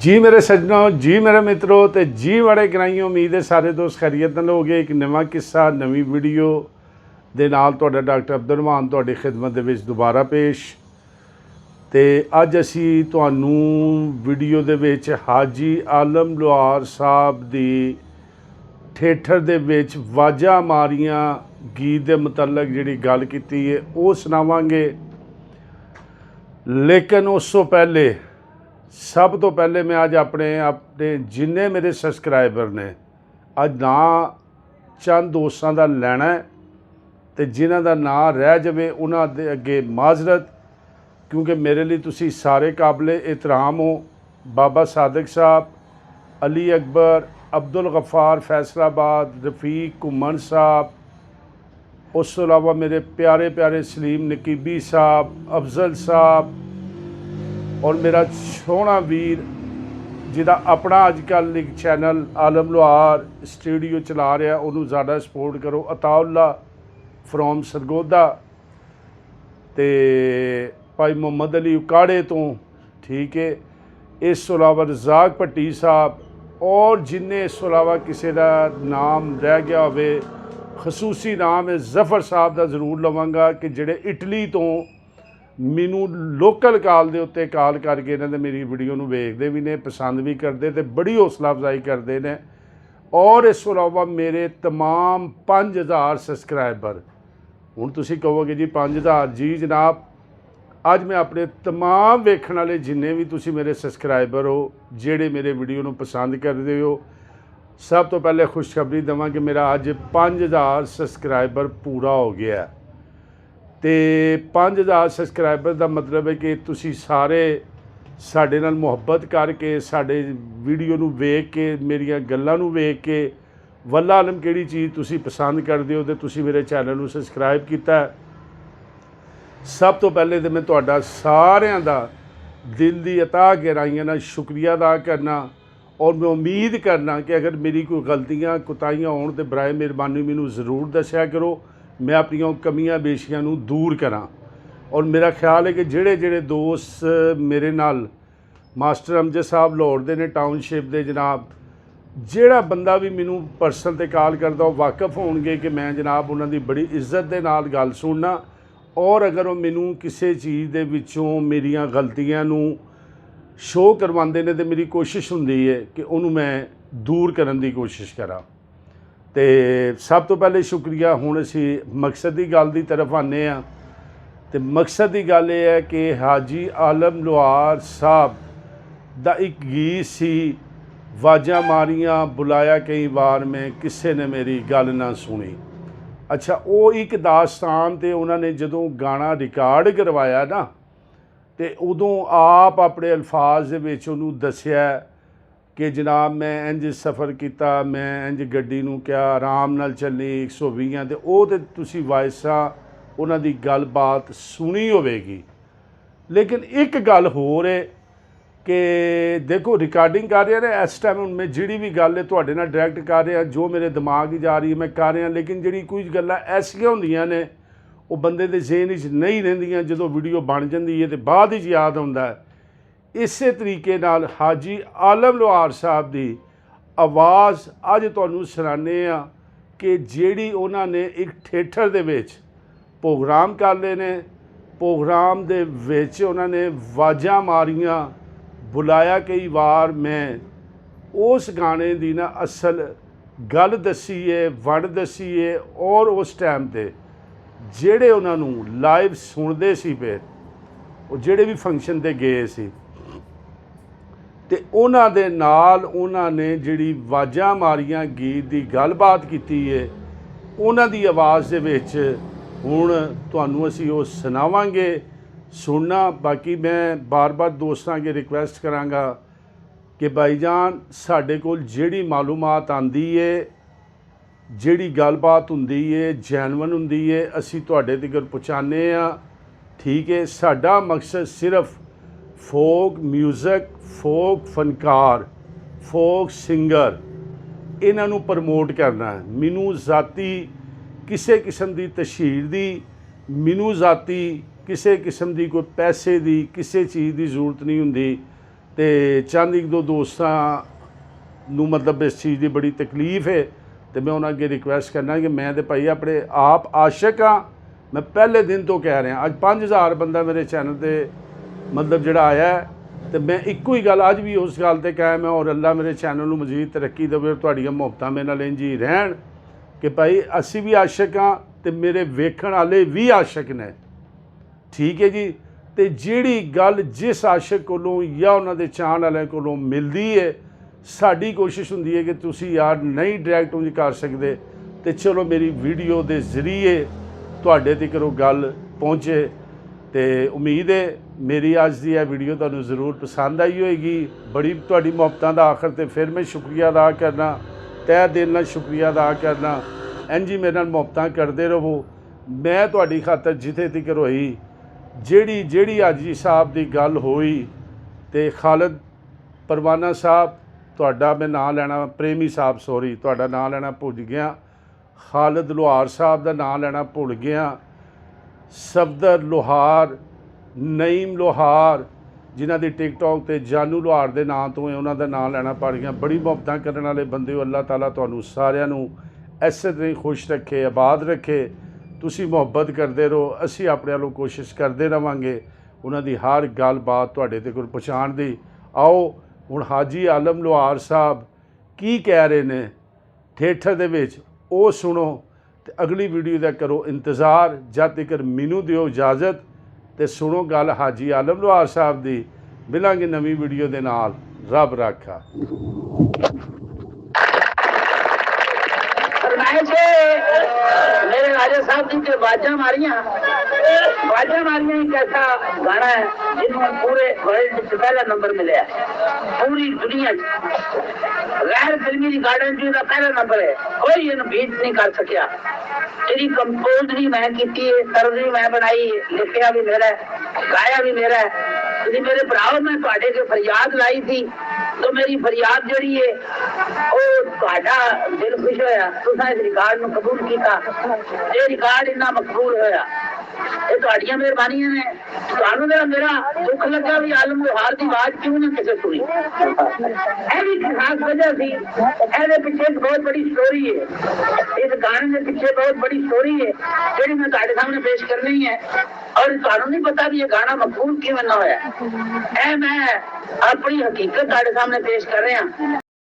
जी मेरे सज्जनों, जी मेरे मित्रों तो जी बड़े गराइयों। उम्मीद है सारे दोस्त खैरियत नाल हो गए। एक नवा किस्सा नवी वीडियो दे नाल तुहाडा डॉक्टर अब्दुल रहमान तुहाडी खिदमत दे विच दोबारा पेश। तो अज असी तुहानू वीडियो दे विच हाजी आलम लोहार साहब दी थिएटर दे विच वाजा मारियां गीत दे मुतलक जिहड़ी गल कीती है वो सुनावांगे। लेकिन उस तो पहले सब तो पहले मैं अज अपने अपने जिन्ने मेरे सबसक्राइबर ने अज ना चंद दोस्तों का लैना है तो जिन्हों का ना रह जाए उन्होंने अगे माजरत, क्योंकि मेरे लिए तुसी सारे काबिल एहतराम हो। बाबा सादिक साहब, अली अकबर, अब्दुल गफ्फार फैसलाबाद, रफ़ीक घुमन साहब, उस तो अलावा मेरे प्यारे प्यारे सलीम नकीबी साहब, अफजल साहब और मेरा सोहना वीर जिहदा अपना अजकल एक चैनल आलम लोहार स्टूडियो चला रहा, उन्होंने ज़्यादा सपोर्ट करो। अताउल्ला फ्रॉम सरगोदा ते भाई मुहम्मद अली उकाड़े तो ठीक है। इस तो अलावा रज़ाक भट्टी साहब और जिन्हें इस तो अलावा किसी का नाम रह गया होवे, खसूसी नाम है जफ़र साहब का जरूर लवांगा कि जिहड़े इटली तो मैनू लोकल काल के उत्ते काल करके इन्होंने मेरी वीडियो नूं वेखदे भी ने, पसंद भी करते तो बड़ी हौसला अफजाई करते हैं। और इस तो अलावा मेरे तमाम 5000 सबसक्राइबर। हुण तुसीं कहोगे जी 5000, जी जनाब अज मैं अपने तमाम वेखण वाले जिन्ने भी तुसीं मेरे सबसक्राइबर हो जिहड़े मेरे वीडियो नूं पसंद करते हो, सब तो पहले खुशखबरी देवां कि मेरा अज 5000 सबसक्राइबर पूरा हो गया है। तो 5000 सबसक्राइबर का मतलब है कि तुसी सारे साडे नाल मुहब्बत करके साडे वीडियो नूं वेख के मेरियां गल्लां नूं वेख के वल्ला आलम किहड़ी चीज़ तुसी पसंद करदे हो ते तुसी मेरे चैनल नूं सबसक्राइब कीता है। सब तो पहले तो मैं तुहाडा सारिआं दा दिल दी अताह गहराइयां नाल शुक्रिया अदा करना और मैं उम्मीद करना कि अगर मेरी कोई गलतियां कोताहियां होण ते बराए मेहरबानी मैनूं ज़रूर दस्सिया करो, मैं अपनियां कमियां बेशियां नूं दूर करां। और मेरा ख्याल है कि जिहड़े जिहड़े दोस्त मेरे नाल मास्टर अमजद साहब लाहौर दे ने टाउनशिप दे जनाब, जिहड़ा बंदा भी मैनूं पर्सनल ते कॉल करदा वो वाकफ होणगे कि मैं जनाब उन्हां दी बड़ी इज्जत दे नाल गल सुनना। और अगर वो मैनूं किसी चीज़ दे विचों मेरियां गलतियां नूं शो करवाते हैं तो मेरी कोशिश हुंदी है कि उन्होंने मैं दूर करने की कोशिश करा। तो सब तो पहले शुक्रिया। हुण असी मकसद की गल की तरफ आने आ। तो मकसद की गल यह है कि हाजी आलम लोहार साहब दा एक गीत सी वाजा मारियां बुलाया कई बार मैं किसी ने मेरी गल ना सुनी। अच्छा, वो एक दास्तान तो उन्होंने जदों गाना रिकॉर्ड करवाया ना तो उदों आप अपने अल्फाज दे विच उन्होंने दस्सिया कि जनाब मैं इंज सफ़र किया, मैं इंज गड्डी नूं क्या आराम नाल चलनी 120 ते वो तो तुसी वायसा उन्हां दी गल बात सुनी होवेगी। लेकिन एक गल होर है कि देखो रिकॉर्डिंग कर रहे हैं इस टाइम, मैं जिहड़ी भी गल है तुहाडे नाल डायरैक्ट कर रहा, जो मेरे दिमाग च आ रही है मैं कर रहा, लेकिन जिहड़ी कुछ गल्लां ऐसियां हुंदियां ने वो बंदे दे ज़हन च नहीं रहिंदियां, जदों वीडियो बन जाती है तो बाद च याद आउंदा है। इस तरीके नाल हाजी आलम लोहार साहब की आवाज़ अज तुहानूं सुनाने आ कि जिहड़ी उन्होंने एक थिएटर दे विच प्रोग्राम कर लए ने, प्रोग्राम दे विच उन्होंने वाजा मारियां बुलाया कई बार मैं, उस गाने की ना असल गल दसी है, वंड दसी है। और उस टाइम ते जिहड़े उन्होंने लाइव सुनते सी पे वो जिहड़े भी फंक्शन ते गए सी ते उन्हां दे नाल उन्हां ने जिहड़ी वाजा मारियां गीत की गलबात कीती है उन्हां दी आवाज़ दे विच हुण तुहानूं असीं वो सुनावांगे, सुनना। बाकी मैं बार बार दोस्तां अगे रिक्वेस्ट करांगा कि भाईजान साडे कोल जिहड़ी मालूमात आंदी है, जिहड़ी गलबात हुंदी है जैनवन हुंदी है, असीं तुहाडे तिकर पहुँचाने आ। ठीक है, साडा मकसद सिर्फ फोक म्यूज़िक, फोक फनकार, फोक सिंगर इन्हां नूं प्रमोट करना है। मैनूं ज़ाती किसी किस्म की तशहीर की, मैनूं ज़ाती किसी किस्म की कोई पैसे की किसी चीज़ की जरूरत नहीं हुंदी। ਤੇ ਚੰਦ ਇੱਕ ਦੋ ਦੋਸਤਾਂ ਨੂੰ ਮਤਲਬ ਇਸ ਚੀਜ਼ ਦੀ ਬੜੀ ਤਕਲੀਫ ਹੈ ਤੇ ਮੈਂ ਉਹਨਾਂ ਅੱਗੇ ਰਿਕੁਐਸਟ ਕਰਨਾ ਕਿ ਮੈਂ ਤੇ ਭਾਈ ਆਪਣੇ ਆਪ ਆਸ਼ਿਕ ਹਾਂ। ਮੈਂ ਪਹਿਲੇ ਦਿਨ ਤੋਂ ਕਹਿ ਰਿਹਾ, ਅੱਜ 5000 ਬੰਦਾ ਮੇਰੇ ਚੈਨਲ ਤੇ ਮਤਲਬ ਜਿਹੜਾ ਆਇਆ ਹੈ, ਤੇ ਮੈਂ ਇੱਕੋ ਹੀ ਗੱਲ ਅੱਜ ਵੀ ਉਸ ਗੱਲ ਤੇ ਕਾਇਮ ਹੈ ਔਰ ਅੱਲਾ ਮੇਰੇ ਚੈਨਲ ਨੂੰ ਮਜ਼ੀਦ ਤਰੱਕੀ ਦੇਵੇ, ਤੁਹਾਡੀਆਂ ਮੁਹੱਬਤਾਂ ਮੇਰੇ ਨਾਲ ਇੰਝ ਹੀ ਰਹਿਣ ਕਿ ਭਾਈ ਅਸੀਂ ਵੀ ਆਸ਼ਿਕ ਹਾਂ ਤੇ ਮੇਰੇ ਵੇਖਣ ਵਾਲੇ ਵੀ ਆਸ਼ਿਕ ਨੇ, ਠੀਕ ਹੈ ਜੀ। ਤੇ ਜਿਹੜੀ ਗੱਲ ਜਿਸ ਆਸ਼ਿਕ ਕੋਲੋਂ ਜਾਂ ਉਹਨਾਂ ਦੇ ਚਾਹਣ ਵਾਲਿਆਂ ਕੋਲੋਂ ਮਿਲਦੀ ਹੈ, ਸਾਡੀ ਕੋਸ਼ਿਸ਼ ਹੁੰਦੀ ਹੈ ਕਿ ਤੁਸੀਂ ਯਾਰ ਨਹੀਂ ਡਾਇਰੈਕਟ ਉਂਝ ਕਰ ਸਕਦੇ ਤੇ ਚਲੋ ਮੇਰੀ ਵੀਡੀਓ ਦੇ ਜ਼ਰੀਏ ਤੁਹਾਡੇ ਤੱਕ ਉਹ ਗੱਲ ਪਹੁੰਚੇ। ਤੇ ਉਮੀਦ ਹੈ ਮੇਰੀ ਅੱਜ ਦੀ ਇਹ ਵੀਡੀਓ ਤੁਹਾਨੂੰ ਜ਼ਰੂਰ ਪਸੰਦ ਆਈ ਹੋਏਗੀ। ਬੜੀ ਤੁਹਾਡੀ ਮੁਹੱਬਤਾਂ ਦਾ ਆਖਰ ਤੇ ਫਿਰ ਮੈਂ ਸ਼ੁਕਰੀਆ ਅਦਾ ਕਰਨਾ, ਤਹਿ ਦਿਲ ਨਾਲ ਸ਼ੁਕਰੀਆ ਅਦਾ ਕਰਨਾ। ਇੰਝ ਹੀ ਮੇਰੇ ਨਾਲ ਮੁਹੱਬਤਾਂ ਕਰਦੇ ਰਹੋ। ਮੈਂ ਤੁਹਾਡੀ ਖਾਤਰ ਜਿੱਥੇ ਤੱਕ ਹੋਈ, ਜਿਹੜੀ ਅੱਜ ਜੀ ਸਾਹਿਬ ਦੀ ਗੱਲ ਹੋਈ ਤੇ ਖਾਲਦ ਪਰਵਾਨਾ ਸਾਹਿਬ, ਤੁਹਾਡਾ ਮੈਂ ਨਾਂ ਲੈਣਾ, ਪ੍ਰੇਮੀ ਸਾਹਿਬ ਸੌਰੀ ਤੁਹਾਡਾ ਨਾਂ ਲੈਣਾ ਭੁੱਲ ਗਿਆ, ਖਾਲਦ ਲੋਹਾਰ ਸਾਹਿਬ ਦਾ ਨਾਂ ਲੈਣਾ ਭੁੱਲ ਗਿਆ, ਸਫਦਰ ਲੋਹਾਰ, ਨਈਮ ਲੋਹਾਰ ਜਿਨ੍ਹਾਂ ਦੀ ਟਿਕਟੋਕ ਤੇ ਜਾਨੂ ਲੋਹਾਰ ਦੇ ਨਾਂ ਤੋਂ ਹੈ, ਉਹਨਾਂ ਦਾ ਨਾਂ ਲੈਣਾ ਪੜ ਗਿਆ। ਬੜੀ ਮੁਹੱਬਤਾਂ ਕਰਨ ਵਾਲੇ ਬੰਦੇ ਹੋ। ਅੱਲਾਹ ਤਾਲਾ ਤੁਹਾਨੂੰ ਸਾਰਿਆਂ ਨੂੰ ਇਸੇ ਤਰ੍ਹਾਂ ਹੀ ਖੁਸ਼ ਰੱਖੇ, ਆਬਾਦ ਰੱਖੇ। ਤੁਸੀਂ ਮੁਹੱਬਤ ਕਰਦੇ ਰਹੋ, ਅਸੀਂ ਆਪਣੇ ਵੱਲੋਂ ਕੋਸ਼ਿਸ਼ ਕਰਦੇ ਰਹਾਂਗੇ ਉਹਨਾਂ ਦੀ ਹਰ ਗੱਲਬਾਤ ਤੁਹਾਡੇ ਤੱਕ ਪਹੁੰਚਾਉਣ ਦੀ। ਆਓ ਹੁਣ ਹਾਜੀ ਆਲਮ ਲੋਹਾਰ ਸਾਹਿਬ ਕੀ ਕਹਿ ਰਹੇ ਨੇ ਥੀਏਟਰ ਦੇ ਵਿੱਚ ਉਹ ਸੁਣੋ ਤੇ ਅਗਲੀ ਵੀਡੀਓ ਦਾ ਕਰੋ ਇੰਤਜ਼ਾਰ। ਜਦ ਤੱਕ ਮੈਨੂੰ ਦਿਓ ਇਜਾਜ਼ਤ ਤੇ ਸੁਣੋ ਗੱਲ ਹਾਜੀ ਆਲਮ ਲੋਹਾਰ ਸਾਹਿਬ ਦੀ। ਮਿਲਾਂਗੇ ਨਵੀਂ ਵੀਡੀਓ ਦੇ ਨਾਲ। ਰੱਬ ਰਾਖਾ। मेरे राजा साहब जी के बाजा मारिया एक ऐसा गाना है जिन्होंने पूरे वर्ल्ड से पहला नंबर मिले, पूरी दुनिया गैर फिल्मी रिकॉर्ड जी का पहला नंबर है, कोई इन्हें बीट नहीं कर सकिया। तेरी कंपोज भी मैं की, सर्व भी मैं बनाई, लिखिया भी मेरा है, गाया भी मेरा है। जी मेरे भराओ मैं ਤੁਹਾਡੇ के फरियाद लाई थी तो मेरी फरियाद जी है दिल खुश होया, तुसा इस रिकॉर्ड में कबूल किया, ये रिकॉर्ड इन्ना मकबूल होया। ये ਤੁਹਾਡੀਆਂ ਮਿਹਰਬਾਨੀਆਂ ਨੇ। ਤੁਹਾਨੂੰ ਮੇਰਾ ਦੁੱਖ ਲੱਗਾ ਵੀ ਆਲਮ ਲੋਹਾਰ ਦੀ ਆਵਾਜ਼ ਕਿਉਂ ਨਾ ਕਿਸੇ ਸੁਣੀ। ਇਹ ਵੀ ਖਾਸ ਵਜ੍ਹਾ ਸੀ, ਇਹਦੇ ਪਿੱਛੇ ਇੱਕ ਬਹੁਤ ਬੜੀ ਸਟੋਰੀ ਹੈ। ਇਸ ਗਾਣੇ ਦੇ ਪਿੱਛੇ ਬਹੁਤ ਬੜੀ ਸਟੋਰੀ ਹੈ ਜਿਹੜੀ ਮੈਂ ਤੁਹਾਡੇ ਸਾਹਮਣੇ ਪੇਸ਼ ਕਰਨੀ ਹੈ। ਔਰ ਤੁਹਾਨੂੰ ਨਹੀਂ ਪਤਾ ਵੀ ਇਹ ਗਾਣਾ ਮਕਬੂਲ ਕਿਵੇਂ ਨਾ ਹੋਇਆ। ਇਹ ਮੈਂ ਆਪਣੀ ਹਕੀਕਤ ਤੁਹਾਡੇ ਸਾਹਮਣੇ ਪੇਸ਼ ਕਰ ਰਿਹਾ।